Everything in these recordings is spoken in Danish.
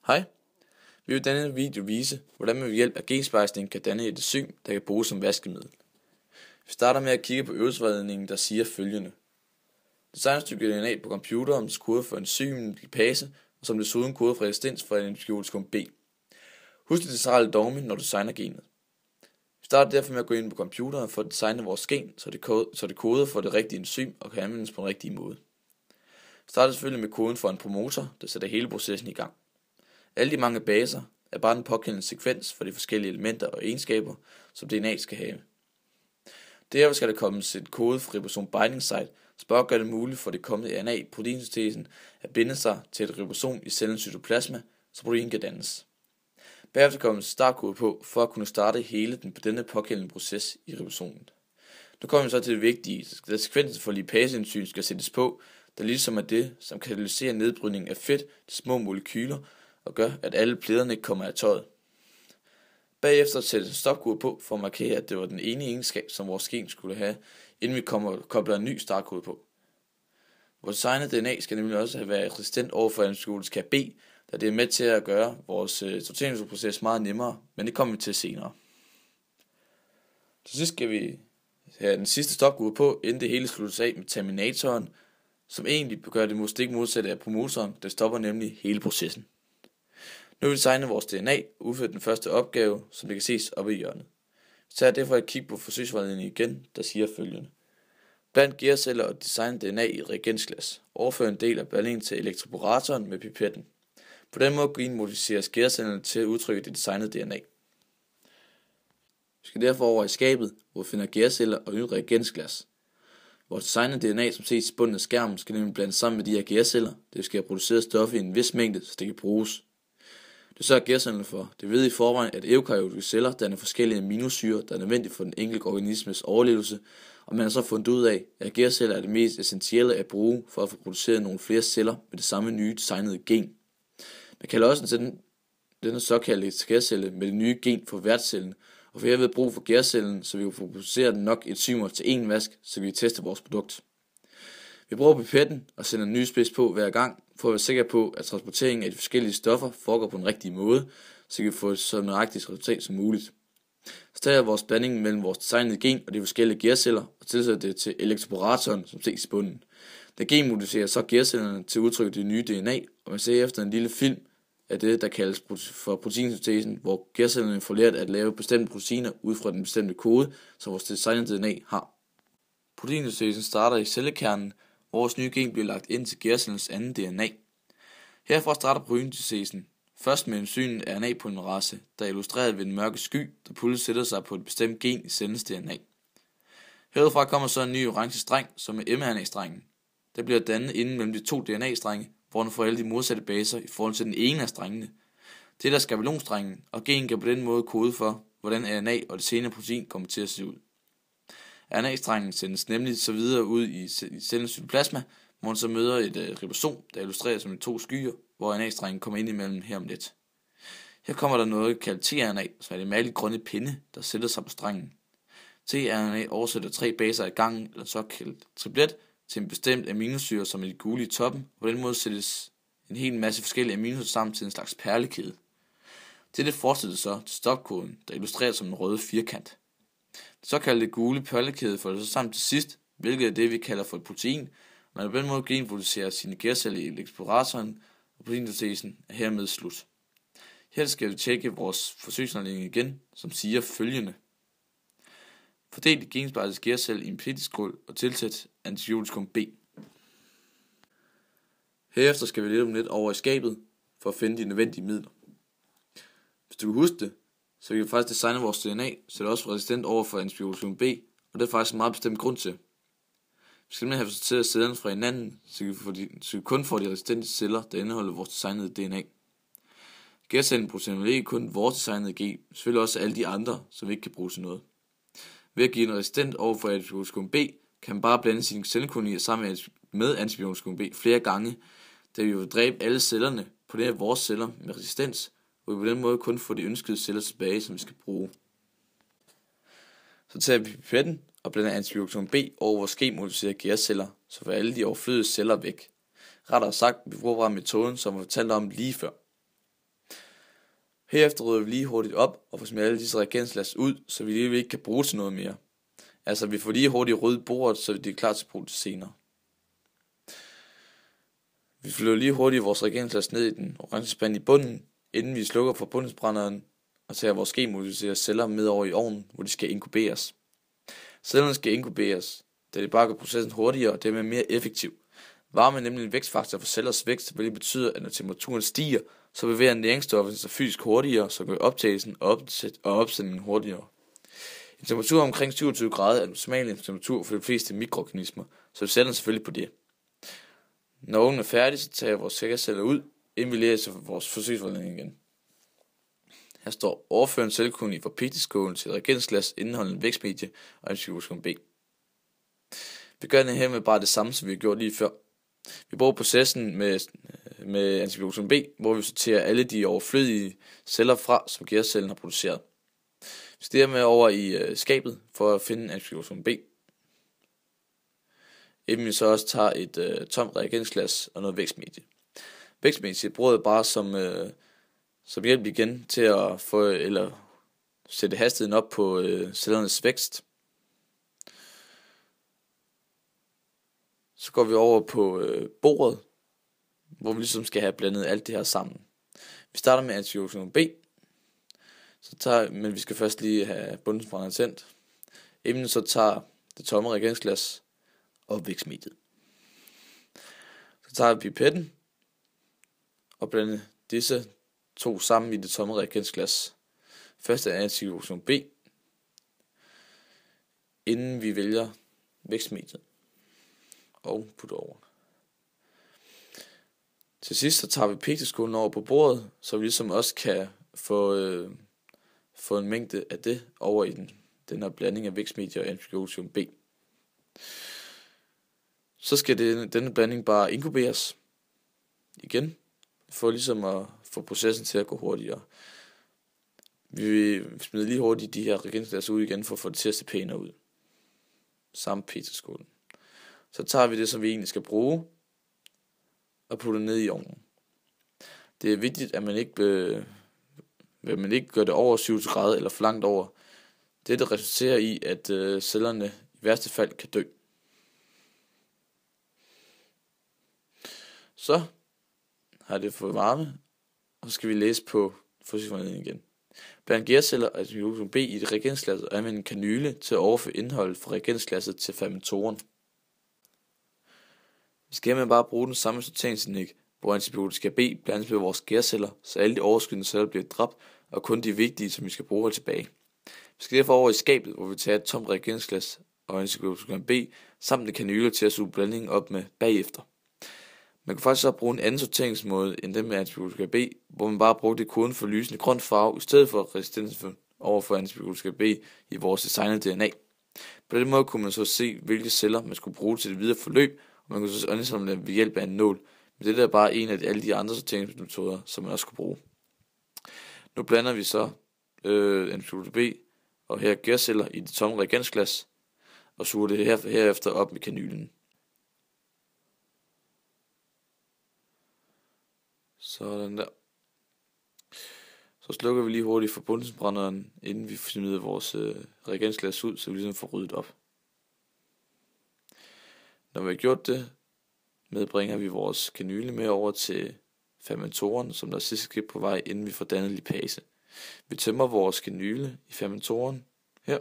Hej, vi vil i denne video vise, hvordan man ved hjælp af gensplejsning kan danne et enzym, der kan bruges som vaskemiddel. Vi starter med at kigge på øvelsesvejledningen, der siger følgende. Design et stykke DNA på computeren, som koder for enzymen lipase, og som desuden koder for resistens for antibiotikum B. Husk det centrale dogme, når du designer genet. Vi starter derfor med at gå ind på computeren for at designe vores gen, så det koder for det rigtige enzym og kan anvendes på den rigtige måde. Vi starter selvfølgelig med koden for en promotor, der sætter hele processen i gang. Alle de mange baser er bare den pågældende sekvens for de forskellige elementer og egenskaber, som DNA skal have. Derfor skal der komme et kode for ribosom binding site, som bare gør det muligt for det kommende RNA i proteinsyntesen at binde sig til et ribosom i cellens cytoplasma, så protein kan dannes. Bagefter kommer et startkode på for at kunne starte hele denne pågældende proces i ribosomet. Nu kommer vi så til det vigtige, da sekvensen for lipaseenzym skal sættes på, der ligesom er det, som katalyserer nedbrydning af fedt til små molekyler, og gør, at alle pladerne ikke kommer af tøjet. Bagefter sættes stopkode på for at markere, at det var den ene egenskab, som vores gen skulle have, inden vi kobler en ny startkode på. Vores designede DNA skal nemlig også have været resistent over for antibiotika B, da det er med til at gøre vores sorteringsproces meget nemmere, men det kommer vi til senere. Til sidst skal vi have den sidste stopkode på, inden det hele sluttes af med terminatoren, som egentlig gør det stik modsatte af promotoren, der stopper nemlig hele processen. Nu vil vi designe vores DNA og udføre den første opgave, som det kan ses oppe i hjørnet. Vi tager derfor et kig på forsøgsvejledningen igen, der siger følgende. Bland gærceller og design DNA i et reagensglas. Overfør en del af blandingen til elektroporatoren med pipetten. På den måde genmodificeres gærcellerne til at udtrykke det designede DNA. Vi skal derfor over i skabet, hvor vi finder gærceller og nyt reagensglas. Vores designede DNA, som ses i bunden af skærmen, skal nemlig blandes sammen med de her gærceller. Det skal have produceret stof i en vis mængde, så det kan bruges. Det sørger gærcellerne for. Det ved i forvejen, at eukaryotiske celler danner forskellige aminosyrer, der er nødvendige for den enkelte organismes overlevelse, og man har så fundet ud af, at gærceller er det mest essentielle at bruge for at få produceret nogle flere celler med det samme nye designede gen. Man kalder også denne såkaldte gærcelle med det nye gen for værtscellen, og for herved brug for gærcellen, så vi kan få produceret nok enzymer til en vask, så vi kan teste vores produkt. Vi bruger pipetten og sender en ny spids på hver gang, for at være sikker på, at transporteringen af de forskellige stoffer foregår på den rigtige måde, så vi kan få et så nøjagtigt resultat som muligt. Så tager vores blanding mellem vores designede gen og de forskellige gærceller og tilsætter det til elektroporatoren, som ses i bunden. Da genmodificerer så gærcellerne til at udtrykke det nye DNA, og man ser efter en lille film af det, der kaldes for proteinsyntesen, hvor gærcellerne får lært at lave bestemte proteiner ud fra den bestemte kode, som vores designede DNA har. Proteinsyntesen starter i cellekernen, hvor vores nye gen bliver lagt ind til gærcellens anden DNA. Herfra starter proteinsyntesen først med enzymen RNA-polymerase, der er illustreret ved en mørke sky, der pludselig sætter sig på et bestemt gen i cellens DNA. Herfra kommer så en ny orange streng, som er mRNA-strengen. Der bliver dannet inden mellem de to DNA-strenge, hvor den får alle de modsatte baser i forhold til den ene af strengene. Det er skabelonstrengen, og genen kan på den måde kode for, hvordan RNA og det senere protein kommer til at se ud. RNA-strengen sendes nemlig så videre ud i cellens cytoplasma, hvor den så møder et ribosom, der er illustreret som to skyer, hvor RNA-strengen kommer ind imellem her om lidt. Her kommer der noget kaldt tRNA, som er det malige grønne pinde, der sætter sig på strengen. tRNA oversætter 3 baser i gangen, eller såkaldt triplet, til en bestemt aminosyre, som er de gule i toppen, og på den måde sættes en hel masse forskellige aminosyre sammen til en slags perlekæde. Dette fortsætter så til stopkoden, der er illustreret som en røde firkant. Det såkaldte gule perlekæde får det så sammen til sidst, hvilket er det, vi kalder for et protein. Man på den måde genproducerer sine gærceller i elektroporatoren, og proteinsyntesen er hermed slut. Her skal vi tjekke vores forsøgsvejledning igen, som siger følgende. Fordel de gensplejsede gærceller i en peptidskål og tilsæt antibiotikum B. Herefter skal vi lidt over i skabet for at finde de nødvendige midler. Hvis du kan huske det, så vi kan faktisk designe vores DNA, så det er også resistent over for antibiotikum B, og det er faktisk en meget bestemt grund til. Vi skal have sorteret cellerne fra hinanden, så vi kun får de resistente celler, der indeholder vores designede DNA. Gærcellen producerer ikke kun vores designede gen, men selvfølgelig også alle de andre, som vi ikke kan bruge til noget. Ved at give en resistent over for antibiotikum B, kan man bare blande sine cellekolonier sammen med antibiotikum B flere gange, da vi vil dræbe alle cellerne på det her vores celler med resistens, og vi på den måde kun får de ønskede celler tilbage, som vi skal bruge. Så tager vi pipetten og blander antibiotikum B over vores genmodificerede gærceller, så får alle de overflødige celler væk. Rettere sagt, vi bruger bare metoden, som vi fortalte om lige før. Herefter rydder vi lige hurtigt op og får smidt alle disse reagensglas ud, så vi lige ikke kan bruge til noget mere. Altså vi får lige hurtigt ryddet bordet, så det er klar til at bruge det senere. Vi flytter lige hurtigt vores reagensglas ned i den orange spand i bunden, inden vi slukker for bundsbrænderen og tager vores genmodificerede celler med over i ovnen, hvor de skal inkuberes. Cellerne skal inkuberes, da det bare gør processen hurtigere og dermed mere effektiv. Varme er nemlig en vækstfaktor for cellers vækst, hvilket betyder, at når temperaturen stiger, så bevæger næringsstoffet sig fysisk hurtigere, så gør optagelsen og opsætningen hurtigere. En temperatur omkring 27 grader er den optimale temperatur for de fleste mikroorganismer, så vi sætter selvfølgelig på det. Når ovnen er færdig, så tager jeg vores sækkerceller ud, inden vi læser vores forsøgsforledning igen. Her står overføren cellekoloni fra pigtiskålen til et reagensglas indeholdende vækstmedie og antibiotikaum B. Vi gør det her med bare det samme, som vi har gjort lige før. Vi bruger processen med antibiotikaum B, hvor vi sorterer alle de overflødige celler fra, som gærcellen har produceret. Vi stiger med over i skabet for at finde antibiotikaum B. Inden vi så også tager et tomt reagensglas og noget vækstmedie. Vækstmedie bruger jeg bare som hjælp igen til at få eller sætte hastigheden op på cellernes vækst. Så går vi over på bordet, hvor vi ligesom skal have blandet alt det her sammen. Vi starter med antibiotikaum B, men vi skal først lige have bundsbrænderen tændt. Inden så tager det tomme reagensglas og vækstmediet. Så tager vi pipetten og blander disse to sammen i det tomme reagensglas. Først er antibiotikaum B, inden vi vælger vækstmediet og putter over. Til sidst så tager vi pigtiskålen over på bordet, så vi ligesom også kan få en mængde af det over i den her blanding af vækstmedie og antibiotikaum B. Så skal denne blanding bare inkuberes igen, for ligesom at få processen til at gå hurtigere. Vi smider lige hurtigt de her reagensglas ud igen, for at få det til at se pænere ud. Samme pigtiskålen. Så tager vi det, som vi egentlig skal bruge, og putter ned i ovnen. Det er vigtigt, at man ikke gør det over 27 grader eller for langt over. Dette resulterer i, at cellerne i værste fald kan dø. Så har det fået varme, og så skal vi læse på forsøgsforledningen igen. Bland gærceller og antibiotikaum B i et reagensglas og anvend en kanyle til at overføre indholdet fra reagensglasset til fermentoren. Vi skal hermed bare bruge den samme sorteringsteknik, hvor antibiotika B blandes med vores gærceller, så alle de overskydende celler bliver dræbt, og kun de vigtige, som vi skal bruge, er tilbage. Vi skal derfor over i skabet, hvor vi tager et tomt reagensglas og antibiotika B, samt en kanyle til at suge blandingen op med bagefter. Man kan faktisk også bruge en anden sorteringsmåde end den med antibiotika B, hvor man bare bruger koden for lysende grøn farve, i stedet for resistensen over for antibiotika B i vores designede DNA. På den måde kunne man så se, hvilke celler man skulle bruge til det videre forløb, og man kunne så ansamle dem ved hjælp af en nål. Men det er bare en af alle de andre sorteringsmetoder, som man også kunne bruge. Nu blander vi så antibiotika B og her gærceller i det tomme reagensglas, og suger det herefter op med kanylen. Sådan der. Så slukker vi lige hurtigt for bundsbrænderen, inden vi smider vores reagensglas ud, så vi ligesom får ryddet op. Når vi har gjort det, medbringer vi vores kanyle med over til fermentoren, som der er sidste skridt på vej, inden vi får dannet lipase. Vi tømmer vores kanyle i fermentoren her,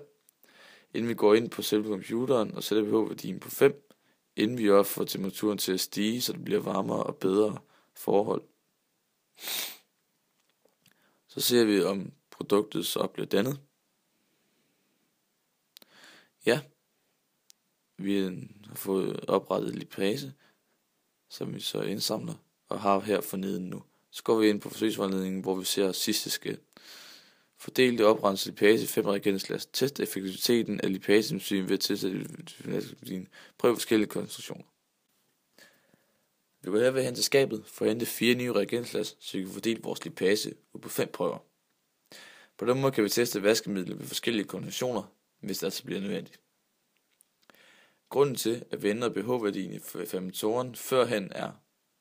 inden vi går ind på selve computeren og sætter pH-værdien på 5, inden vi også får temperaturen til at stige, så det bliver varmere og bedre forhold. Så ser vi, om produktet så bliver dannet. Ja, vi har fået oprettet lipase, som vi så indsamler og har her forneden nu. Så går vi ind på forsøgsvejledningen, hvor vi ser sidste skridt. Fordel det oprensede lipase i 5 reagensglas. Test effektiviteten af lipasenzym ved at tilsætte prøv forskellige koncentrationer. Vi går herved hen til skabet for at hente 4 nye reagensglas, så vi kan fordele vores lipase ud på 5 prøver. På den måde kan vi teste vaskemidler ved forskellige koncentrationer, hvis det altså bliver nødvendigt. Grunden til, at vi ændrer pH-værdien i fermentoren førhen er,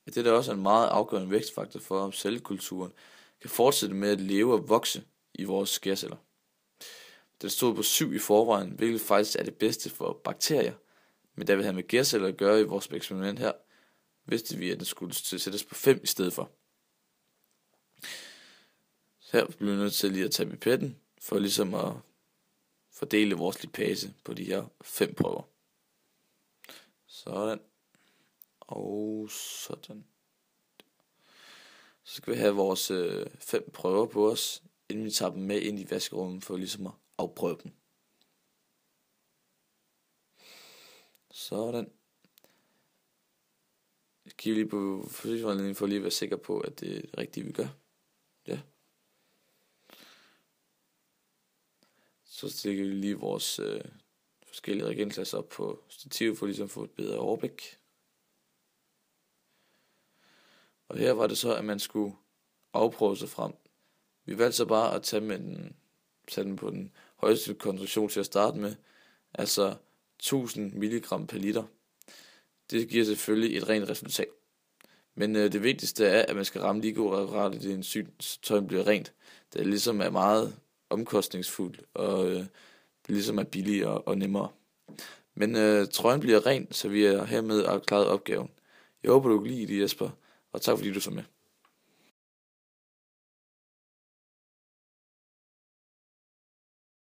at det der også er en meget afgørende vækstfaktor for, om cellekulturen kan fortsætte med at leve og vokse i vores skærceller. Den stod på 7 i forvejen, hvilket faktisk er det bedste for bakterier. Men da vi havde med gærceller at gøre i vores eksperiment her, vidste vi, at den skulle sættes på 5 i stedet for. Så her blev vi nødt til lige at tage pipetten, for ligesom at fordele vores lipase på de her 5 prøver. Sådan. Og sådan. Så skal vi have vores 5 prøver på os, inden vi tager dem med ind i vaskerummet for ligesom at afprøve dem. Sådan. Jeg kigger lige på forsøgsvejledningen for lige at være sikker på, at det er det rigtige, vi gør. Ja. Så stikker vi lige vores forskellige reagensklasser op på stativet for ligesom at få et bedre overblik. Og her var det så, at man skulle afprøve sig frem. Vi valgte så bare at tage den på den højeste koncentration til at starte med, altså 1000 mg per liter. Det giver selvfølgelig et rent resultat. Men det vigtigste er, at man skal ramme lige godt i det enzym, så tøjen bliver rent. Det ligesom er meget omkostningsfuldt, og det ligesom er billigere og nemmere. Men trøjen bliver ren, så vi er hermed klaret opgaven. Jeg håber, du kan lide det, Jesper, og tak fordi du så med.